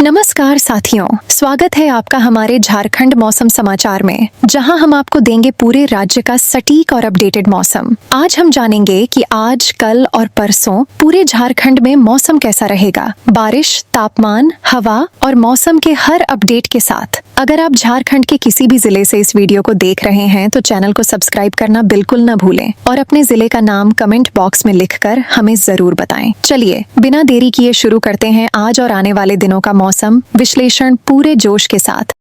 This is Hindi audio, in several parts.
नमस्कार साथियों, स्वागत है आपका हमारे झारखंड मौसम समाचार में, जहां हम आपको देंगे पूरे राज्य का सटीक और अपडेटेड मौसम। आज हम जानेंगे कि आज, कल और परसों पूरे झारखंड में मौसम कैसा रहेगा। बारिश, तापमान, हवा और मौसम के हर अपडेट के साथ। अगर आप झारखंड के किसी भी जिले से इस वीडियो को देख रहे हैं तो चैनल को सब्सक्राइब करना बिल्कुल न भूलें और अपने जिले का नाम कमेंट बॉक्स में लिखकर हमें जरूर बताएं। चलिए बिना देरी किए शुरू करते हैं आज और आने वाले दिनों का मौसम विश्लेषण पूरे जोश के साथ।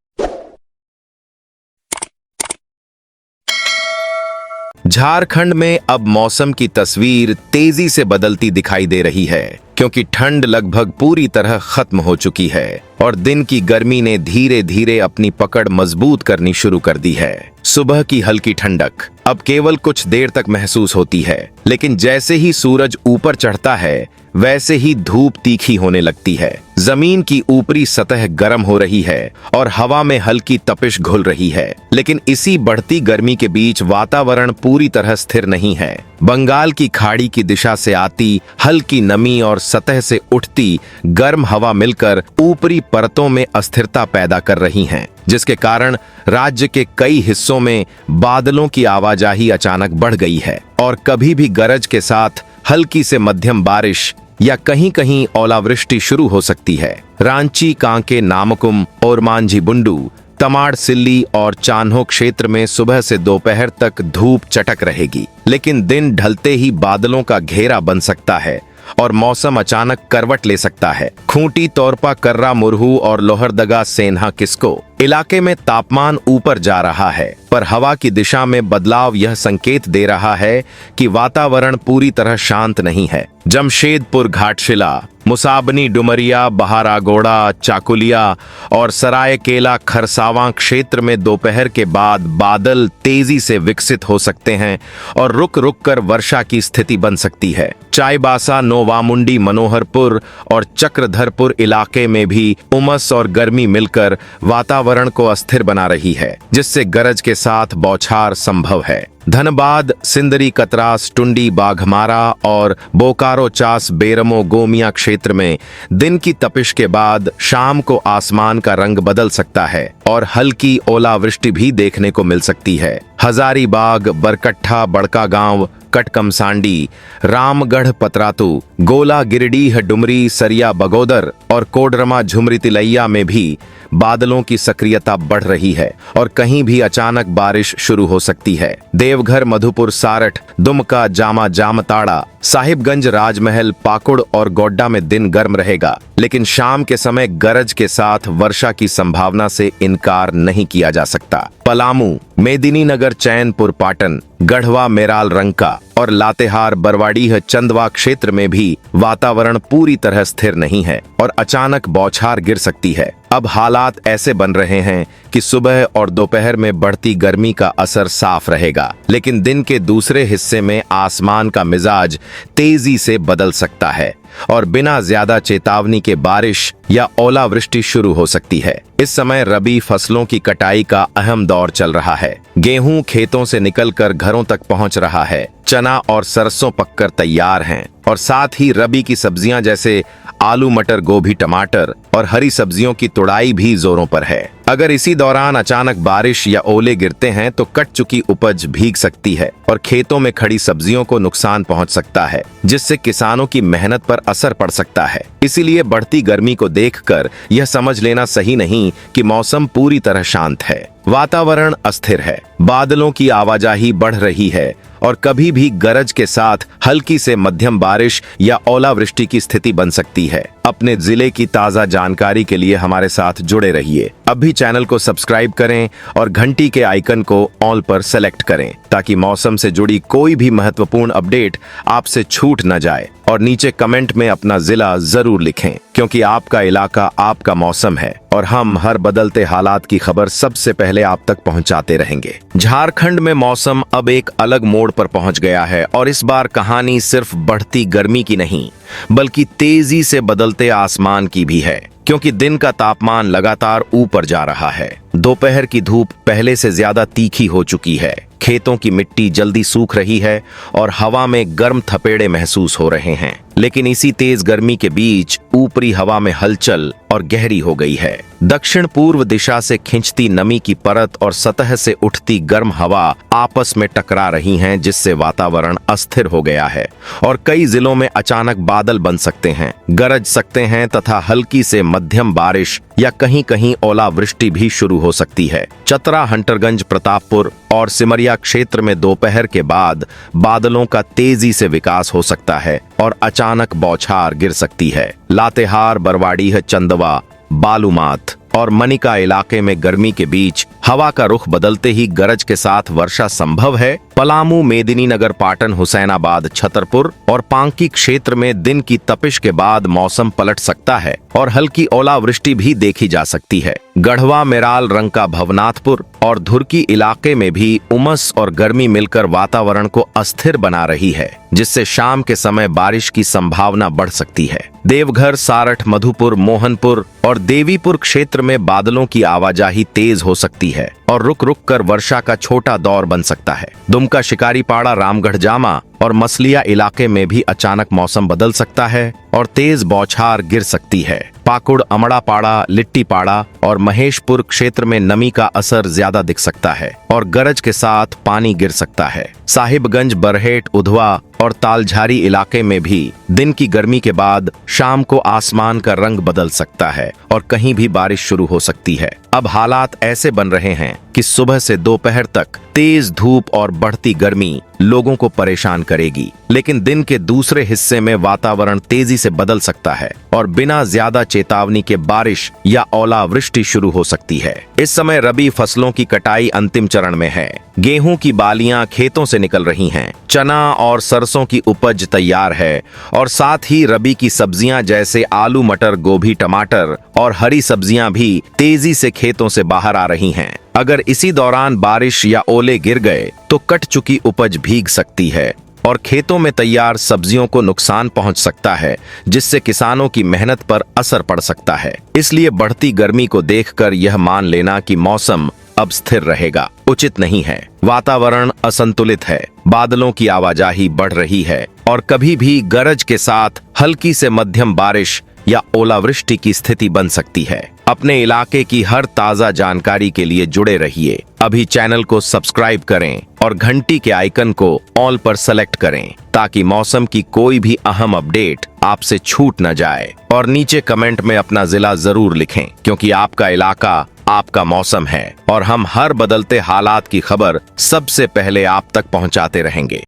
झारखंड में अब मौसम की तस्वीर तेजी से बदलती दिखाई दे रही है, क्योंकि ठंड लगभग पूरी तरह खत्म हो चुकी है और दिन की गर्मी ने धीरे धीरे अपनी पकड़ मजबूत करनी शुरू कर दी है। सुबह की हल्की ठंडक अब केवल कुछ देर तक महसूस होती है, लेकिन जैसे ही सूरज ऊपर चढ़ता है वैसे ही धूप तीखी होने लगती है। जमीन की ऊपरी सतह गर्म हो रही है और हवा में हल्की तपिश घुल रही है, लेकिन इसी बढ़ती गर्मी के बीच वातावरण पूरी तरह स्थिर नहीं है। बंगाल की खाड़ी की दिशा से आती हल्की नमी और सतह से उठती गर्म हवा मिलकर ऊपरी परतों में अस्थिरता पैदा कर रही हैं, जिसके कारण राज्य के कई हिस्सों में बादलों की आवाजाही अचानक बढ़ गई है और कभी भी गरज के साथ हल्की से मध्यम बारिश या कहीं कहीं ओलावृष्टि शुरू हो सकती है। रांची, कांके, नामकुम, ओरमांझी, बुंडू, तमाड़, सिल्ली और चान्हो क्षेत्र में सुबह से दोपहर तक धूप चटक रहेगी, लेकिन दिन ढलते ही बादलों का घेरा बन सकता है और मौसम अचानक करवट ले सकता है। खूंटी, तोरपा, कर्रा, मुरहू और लोहरदगा, सेन्हा, किस्को इलाके में तापमान ऊपर जा रहा है, पर हवा की दिशा में बदलाव यह संकेत दे रहा है कि वातावरण पूरी तरह शांत नहीं है। जमशेदपुर, घाटशिला, मुसाबनी, डुमरिया, बहारागोड़ा, चाकुलिया और सरायकेला, खरसावां क्षेत्र में दोपहर के बाद बादल तेजी से विकसित हो सकते हैं और रुक रुक कर वर्षा की स्थिति बन सकती है। चाईबासा, नोवामुंडी, मनोहरपुर और चक्रधरपुर इलाके में भी उमस और गर्मी मिलकर वातावरण को अस्थिर बना रही है, जिससे गरज के साथ बौछार संभव है। धनबाद, सिंदरी, कतरास, टुंडी, बाघमारा और बोकारो, चास, बेरमो, गोमिया क्षेत्र में दिन की तपिश के बाद शाम को आसमान का रंग बदल सकता है और हल्की ओलावृष्टि भी देखने को मिल सकती है। हजारीबाग, बरकट्ठा, बड़कागांव, कटकमसांडी, रामगढ़, पतरातू, गोला, गिरिडीह, डुमरी, सरिया, बगोदर और कोडरमा, झुमरी, तिलैया में भी बादलों की सक्रियता बढ़ रही है और कहीं भी अचानक बारिश शुरू हो सकती है। देवघर, मधुपुर, सारठ, दुमका, जामा, जामताड़ा, साहिबगंज, राजमहल, पाकुड़ और गोड्डा में दिन गर्म रहेगा, लेकिन शाम के समय गरज के साथ वर्षा की संभावना से इनकार नहीं किया जा सकता। पलामू, मेदिनीनगर, चैनपुर, पाटन, गढ़वा, मेराल, रंका और लातेहार, बरवाडीह, चंदवा क्षेत्र में भी वातावरण पूरी तरह स्थिर नहीं है और अचानक बौछार गिर सकती है। अब हालात ऐसे बन रहे हैं कि सुबह और दोपहर में बढ़ती गर्मी का असर साफ रहेगा, लेकिन दिन के दूसरे हिस्से में आसमान का मिजाज तेजी से बदल सकता है और बिना ज्यादा चेतावनी के बारिश या ओलावृष्टि शुरू हो सकती है। इस समय रबी फसलों की कटाई का अहम दौर चल रहा है। गेहूं खेतों से निकलकर घरों तक पहुंच रहा है, चना और सरसों पककर तैयार हैं और साथ ही रबी की सब्जियां जैसे आलू, मटर, गोभी, टमाटर और हरी सब्जियों की तुड़ाई भी जोरों पर है। अगर इसी दौरान अचानक बारिश या ओले गिरते हैं तो कट चुकी उपज भीग सकती है और खेतों में खड़ी सब्जियों को नुकसान पहुंच सकता है, जिससे किसानों की मेहनत पर असर पड़ सकता है। इसीलिए बढ़ती गर्मी को देखकर यह समझ लेना सही नहीं कि मौसम पूरी तरह शांत है। वातावरण अस्थिर है, बादलों की आवाजाही बढ़ रही है और कभी भी गरज के साथ हल्की से मध्यम बारिश या ओलावृष्टि की स्थिति बन सकती है। अपने जिले की ताजा जानकारी के लिए हमारे साथ जुड़े रहिए। अभी चैनल को सब्सक्राइब करें और घंटी के आइकन को ऑल पर सेलेक्ट करें, ताकि मौसम से जुड़ी कोई भी महत्वपूर्ण अपडेट आपसे छूट न जाए। और नीचे कमेंट में अपना जिला जरूर लिखें, क्योंकि आपका इलाका आपका मौसम है और हम हर बदलते हालात की खबर सबसे पहले आप तक पहुंचाते रहेंगे। झारखंड में मौसम अब एक अलग मोड़ पर पहुंच गया है और इस बार कहानी सिर्फ बढ़ती गर्मी की नहीं, बल्कि तेजी से बदलते आसमान की भी है, क्योंकि दिन का तापमान लगातार ऊपर जा रहा है। दोपहर की धूप पहले से ज्यादा तीखी हो चुकी है। खेतों की मिट्टी जल्दी सूख रही है और हवा में गर्म थपेड़े महसूस हो रहे हैं। लेकिन इसी तेज गर्मी के बीच ऊपरी हवा में हलचल और गहरी हो गई है। दक्षिण पूर्व दिशा से खिंचती नमी की परत और सतह से उठती गर्म हवा आपस में टकरा रही हैं, जिससे वातावरण अस्थिर हो गया है और कई जिलों में अचानक बादल बन सकते हैं, गरज सकते हैं तथा हल्की से मध्यम बारिश या कहीं कहीं ओलावृष्टि भी शुरू हो सकती है। चतरा, हंटरगंज, प्रतापपुर और सिमरिया क्षेत्र में दोपहर के बाद बादलों का तेजी से विकास हो सकता है और अचानक बौछार गिर सकती है। लातेहार, बरवाडीह, चंदवा, बालूमाथ और मनिका इलाके में गर्मी के बीच हवा का रुख बदलते ही गरज के साथ वर्षा संभव है। पलामू, मेदिनीनगर, पाटन, हुसैनाबाद, छतरपुर और पांकी क्षेत्र में दिन की तपिश के बाद मौसम पलट सकता है और हल्की ओलावृष्टि भी देखी जा सकती है। गढ़वा, मेराल, रंका, भवनाथपुर और धुर्की इलाके में भी उमस और गर्मी मिलकर वातावरण को अस्थिर बना रही है, जिससे शाम के समय बारिश की संभावना बढ़ सकती है। देवघर, सारठ, मधुपुर, मोहनपुर और देवीपुर क्षेत्र में बादलों की आवाजाही तेज हो सकती है और रुक रुक कर वर्षा का छोटा दौर बन सकता है। दुमका, शिकारीपाड़ा, रामगढ़, जामा और मसलिया इलाके में भी अचानक मौसम बदल सकता है और तेज बौछार गिर सकती है। पाकुड़, अमड़ापाड़ा, लिट्टीपाड़ा और महेशपुर क्षेत्र में नमी का असर ज्यादा दिख सकता है और गरज के साथ पानी गिर सकता है। साहिबगंज, बरहेट, उधवा और तालझारी इलाके में भी दिन की गर्मी के बाद शाम को आसमान का रंग बदल सकता है और कहीं भी बारिश शुरू हो सकती है। अब हालात ऐसे बन रहे हैं कि सुबह से दोपहर तक तेज धूप और बढ़ती गर्मी लोगों को परेशान करेगी, लेकिन दिन के दूसरे हिस्से में वातावरण तेजी से बदल सकता है और बिना ज्यादा चेतावनी के बारिश या ओलावृष्टि शुरू हो सकती है। इस समय रबी फसलों की कटाई अंतिम चरण में है। गेहूं की बालियां खेतों से निकल रही हैं, चना और सरसों की उपज तैयार है और साथ ही रबी की सब्जियां जैसे आलू, मटर, गोभी, टमाटर और हरी सब्जियां भी तेजी से खेतों से बाहर आ रही हैं। अगर इसी दौरान बारिश या ओले गिर गए तो कट चुकी उपज भीग सकती है और खेतों में तैयार सब्जियों को नुकसान पहुंच सकता है, जिससे किसानों की मेहनत पर असर पड़ सकता है। इसलिए बढ़ती गर्मी को देखकर यह मान लेना कि मौसम अब स्थिर रहेगा उचित नहीं है। वातावरण असंतुलित है, बादलों की आवाजाही बढ़ रही है और कभी भी गरज के साथ हल्की से मध्यम बारिश या ओलावृष्टि की स्थिति बन सकती है। अपने इलाके की हर ताजा जानकारी के लिए जुड़े रहिए। अभी चैनल को सब्सक्राइब करें और घंटी के आइकन को ऑल पर सेलेक्ट करें ताकि मौसम की कोई भी अहम अपडेट आपसे छूट न जाए। और नीचे कमेंट में अपना जिला जरूर लिखें, क्योंकि आपका इलाका आपका मौसम है और हम हर बदलते हालात की खबर सबसे पहले आप तक पहुंचाते रहेंगे।